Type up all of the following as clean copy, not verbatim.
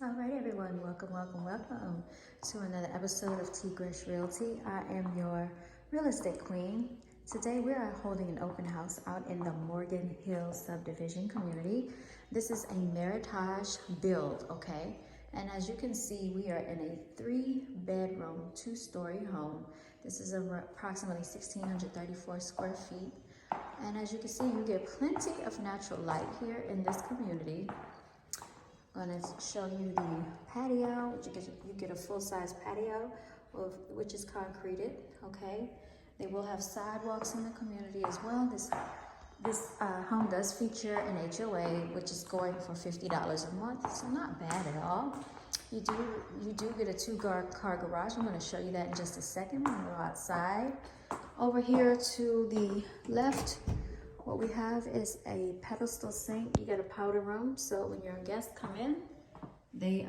All right, everyone, welcome to another episode of T Grish Realty. I am your real estate queen. Today we are holding an open house out in the Morgan Hill subdivision community. This is a Meritage build, okay? And as you can see, we are in a 3-bedroom, 2-story home. This is approximately 1,634 square feet. And as you can see, you get plenty of natural light here in this community. I'm going to show you the patio, which you get a full-size patio, which is concreted, okay? They will have sidewalks in the community as well. This home does feature an HOA, which is going for $50 a month, so not bad at all. You do get a 2-car garage. I'm going to show you that in just a second when we go outside. Over here to the left, what we have is a pedestal sink. You get a powder room, so when your guests come in, they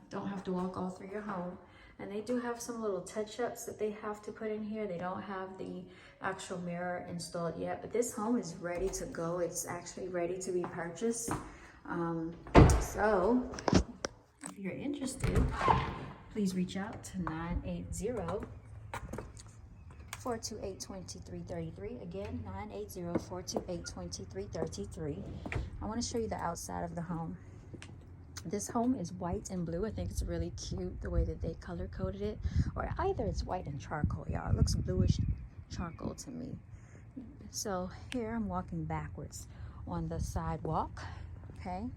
don't have to walk all through your home. And they do have some little touch-ups that they have to put in here. They don't have the actual mirror installed yet, but this home is ready to go. It's actually ready to be purchased. So if you're interested, please reach out to 980-428-2333. Again, 980-428-2333. I want to show you the outside of the home. This home is white and blue. I think it's really cute the way that they color coded it. Or either it's white and charcoal, y'all. It looks bluish charcoal to me. So here I'm walking backwards on the sidewalk, okay?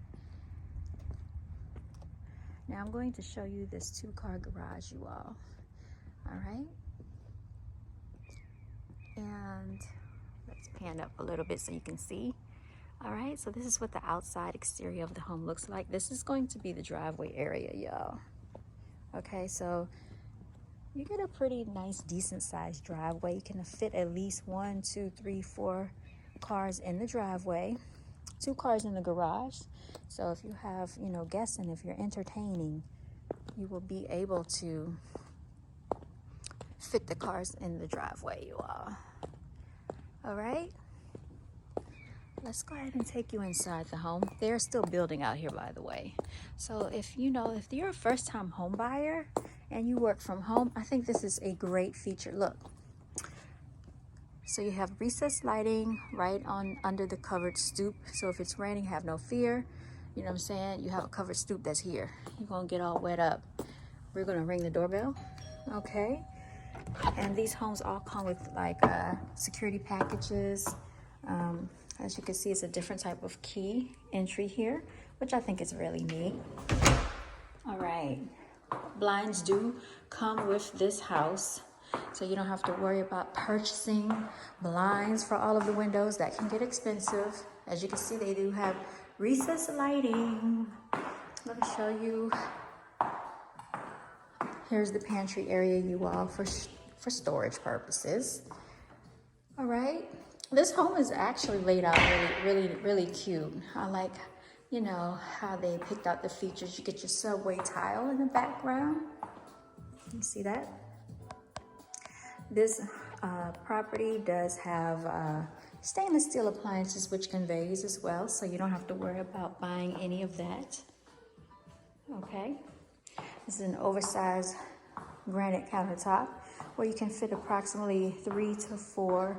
Now I'm going to show you this 2-car garage, you all. All right? And let's pan up a little bit so you can see. All right, so this is what the outside exterior of the home looks like. This is going to be the driveway area, y'all. Okay, so you get a pretty nice, decent sized driveway. You can fit at least 1, 2, 3, 4 cars in the driveway, 2 cars in the garage. So if you have, guests and if you're entertaining, you will be able to fit the cars in the driveway, you all. All right, let's go ahead and take you inside the home. They're still building out here, by the way. So if you're a first-time home buyer and you work from home, I think this is a great feature. Look, so you have recessed lighting right on under the covered stoop. So if it's raining, have no fear. You know what I'm saying? You have a covered stoop that's here. You're gonna get all wet up. We're gonna ring the doorbell, okay? And these homes all come with like security packages. As you can see, it's a different type of key entry here, which I think is really neat. All right, blinds do come with this house, so you don't have to worry about purchasing blinds for all of the windows. That can get expensive. As you can see, they do have recessed lighting. Let me show you. Here's the pantry area, you all, for storage purposes. All right, this home is actually laid out really cute. I like, how they picked out the features. You get your subway tile in the background. You see that? This property does have stainless steel appliances, which conveys as well, so you don't have to worry about buying any of that. Okay. This is an oversized granite countertop where you can fit approximately 3 to 4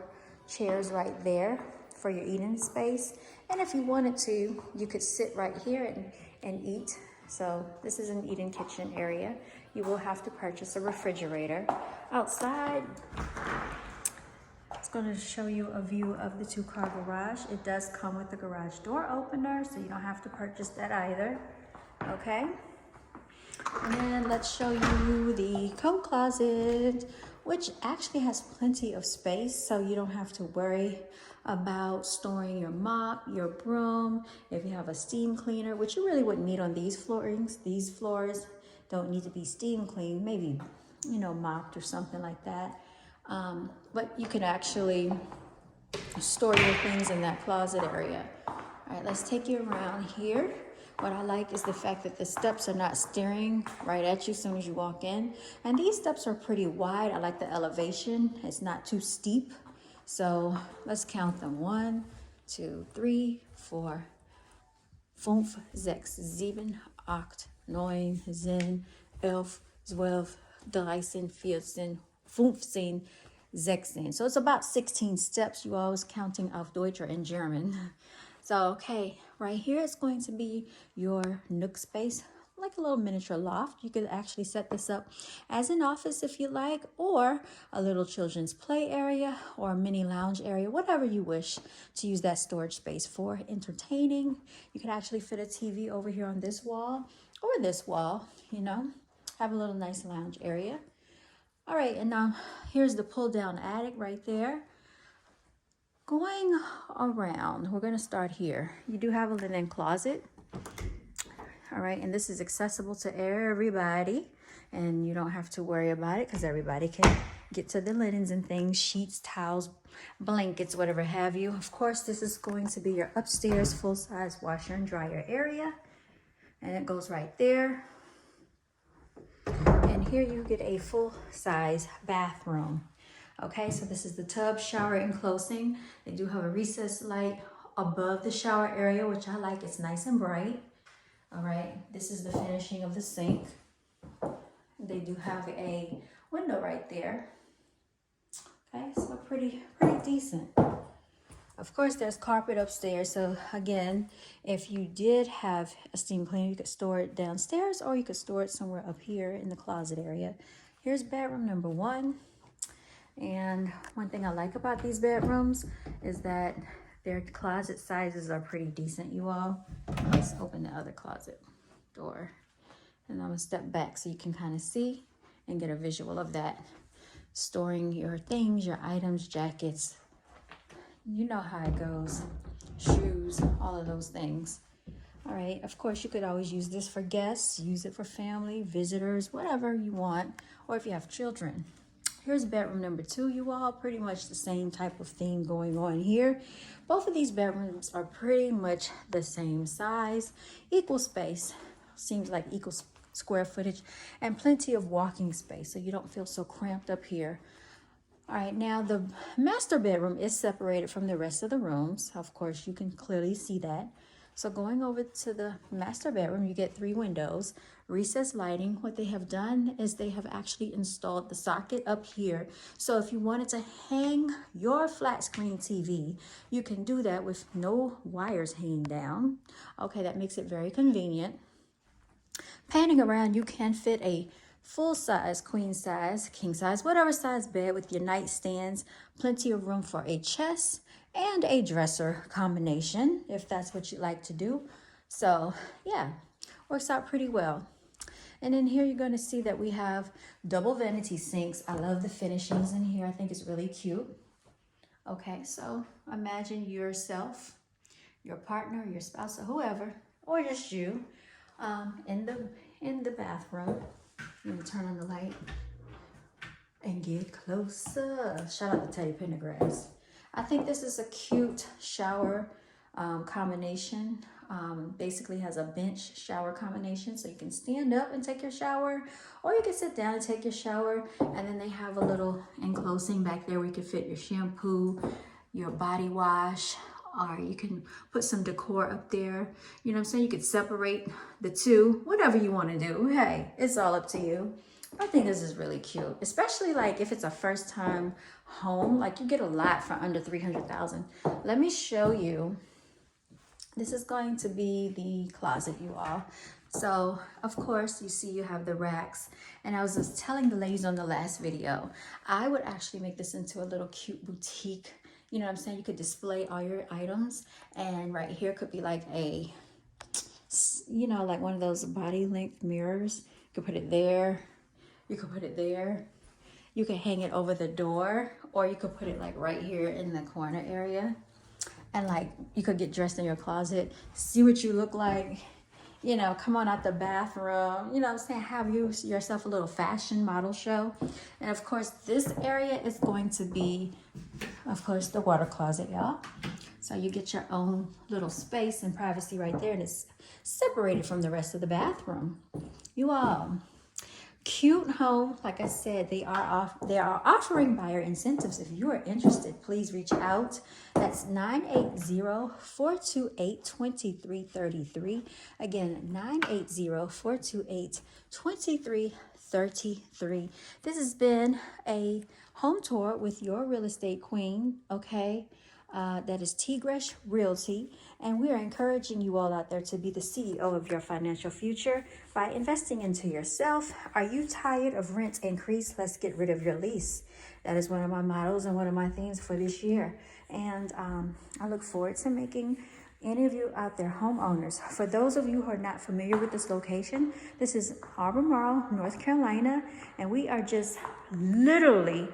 chairs right there for your eating space. And if you wanted to, you could sit right here and eat. So this is an eating kitchen area. You will have to purchase a refrigerator. Outside, it's going to show you a view of the 2-car garage. It does come with the garage door opener, so you don't have to purchase that either. Okay. And then let's show you the coat closet, which actually has plenty of space, so you don't have to worry about storing your mop, your broom. If you have a steam cleaner, which you really wouldn't need on these floorings. These floors don't need to be steam cleaned, maybe, mopped or something like that. But you can actually store your things in that closet area. All right, let's take you around here. What I like is the fact that the steps are not staring right at you as soon as you walk in. And these steps are pretty wide. I like the elevation. It's not too steep. So let's count them. 1, 2, 3, 4, 5, 6, 7, 8, neun, zehn, elf, zwölf, dreizehn, 14, 15, 16. So it's about 16 steps. You always counting auf Deutsch or in German. So, okay, right here is going to be your nook space, like a little miniature loft. You could actually set this up as an office if you like, or a little children's play area or a mini lounge area, whatever you wish to use that storage space for. Entertaining. You could actually fit a TV over here on this wall or this wall, you know, have a little nice lounge area. All right, and now here's the pull down attic right there. Going around, we're going to start here. You do have a linen closet. All right, and this is accessible to everybody, and you don't have to worry about it because everybody can get to the linens and things, sheets, towels, blankets, whatever have you. Of course, this is going to be your upstairs full-size washer and dryer area, and it goes right there. And here you get a full-size bathroom. Okay, so this is the tub, shower enclosing. They do have a recessed light above the shower area, which I like. It's nice and bright. All right, this is the finishing of the sink. They do have a window right there. Okay, so pretty decent. Of course, there's carpet upstairs. So again, if you did have a steam cleaner, you could store it downstairs or you could store it somewhere up here in the closet area. Here's bedroom number 1. And one thing I like about these bedrooms is that their closet sizes are pretty decent, you all. Let's open the other closet door. And I'm gonna step back so you can kind of see and get a visual of that. Storing your things, your items, jackets. You know how it goes. Shoes, all of those things. All right, of course, you could always use this for guests, use it for family, visitors, whatever you want, or if you have children. Here's bedroom number 2, you all. Pretty much the same type of theme going on here. Both of these bedrooms are pretty much the same size, equal space, seems like equal square footage, and plenty of walking space, so you don't feel so cramped up here. All right, now the master bedroom is separated from the rest of the rooms. Of course, you can clearly see that. So going over to the master bedroom, you get 3 windows, recessed lighting. What they have done is they have actually installed the socket up here. So if you wanted to hang your flat screen TV, you can do that with no wires hanging down. Okay, that makes it very convenient. Panning around, you can fit a full size, queen size, king size, whatever size bed with your nightstands, plenty of room for a chest and a dresser combination, if that's what you like to do. So yeah, works out pretty well. And in here, you're going to see that we have double vanity sinks. I love the finishings in here. I think it's really cute. Okay, so imagine yourself, your partner, your spouse, or whoever, or just you, in the bathroom. I'm going to turn on the light and get closer. Shout out to Teddy Pendergrass. I think this is a cute shower combination. Basically has a bench shower combination, so you can stand up and take your shower, or you can sit down and take your shower. And then they have a little enclosing back there where you can fit your shampoo, your body wash, or you can put some decor up there. You know what I'm saying? You could separate the two, whatever you want to do. Hey, it's all up to you. I think this is really cute, especially like if it's a first time home, like you get a lot for under 300,000. Let me show you. This is going to be the closet, you all. So of course you see you have the racks, and I was just telling the ladies on the last video, I would actually make this into a little cute boutique. You know what I'm saying? You could display all your items, and right here could be like a, you know, like one of those body length mirrors. You could put it there. You could put it there. You could hang it over the door, or you could put it like right here in the corner area. And like you could get dressed in your closet, see what you look like, you know, come on out the bathroom, you know what I'm saying? Have yourself a little fashion model show. And of course, this area is going to be, of course, the water closet, y'all. So you get your own little space and privacy right there, and it's separated from the rest of the bathroom. You all, cute home. Like I said, they are offering buyer incentives. If you are interested, please reach out. That's 980-428-2333. Again, 980-428-2333. This has been a home tour with your real estate queen, okay? That is Tigresh Realty, and we are encouraging you all out there to be the CEO of your financial future by investing into yourself. Are you tired of rent increase? Let's get rid of your lease. That is one of my mottos and one of my themes for this year. And I look forward to making any of you out there homeowners. For those of you who are not familiar with this location, this is Albemarle, North Carolina, and we are just literally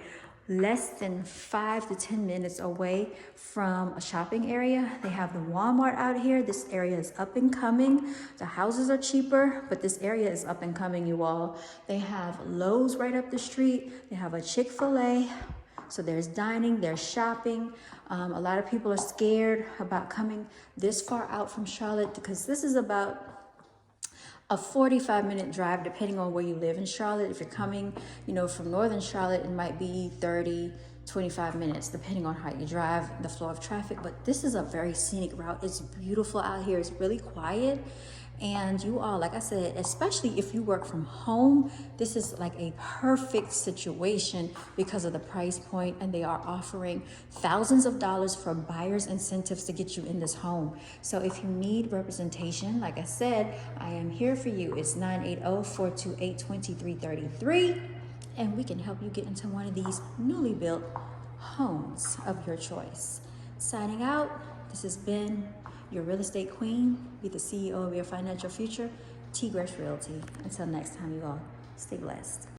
less than 5 to 10 minutes away from a shopping area. They have the Walmart out here. This area is up and coming. The houses are cheaper, but this area is up and coming, you all. They have Lowe's right up the street. They have a Chick-fil-A. So there's dining, there's shopping. A lot of people are scared about coming this far out from Charlotte because this is about a 45-minute drive, depending on where you live in Charlotte. If you're coming, from northern Charlotte, it might be 30, 25 minutes, depending on how you drive, the flow of traffic. But this is a very scenic route. It's beautiful out here. It's really quiet. And you all, like I said, especially if you work from home, this is like a perfect situation because of the price point, and they are offering thousands of dollars for buyers incentives to get you in this home. So if you need representation, like I said, I am here for you. It's 980-428-2333, and we can help you get into one of these newly built homes of your choice. Signing out, this has been your real estate queen. Be the CEO of your financial future, Tigresh Realty. Until next time, you all, stay blessed.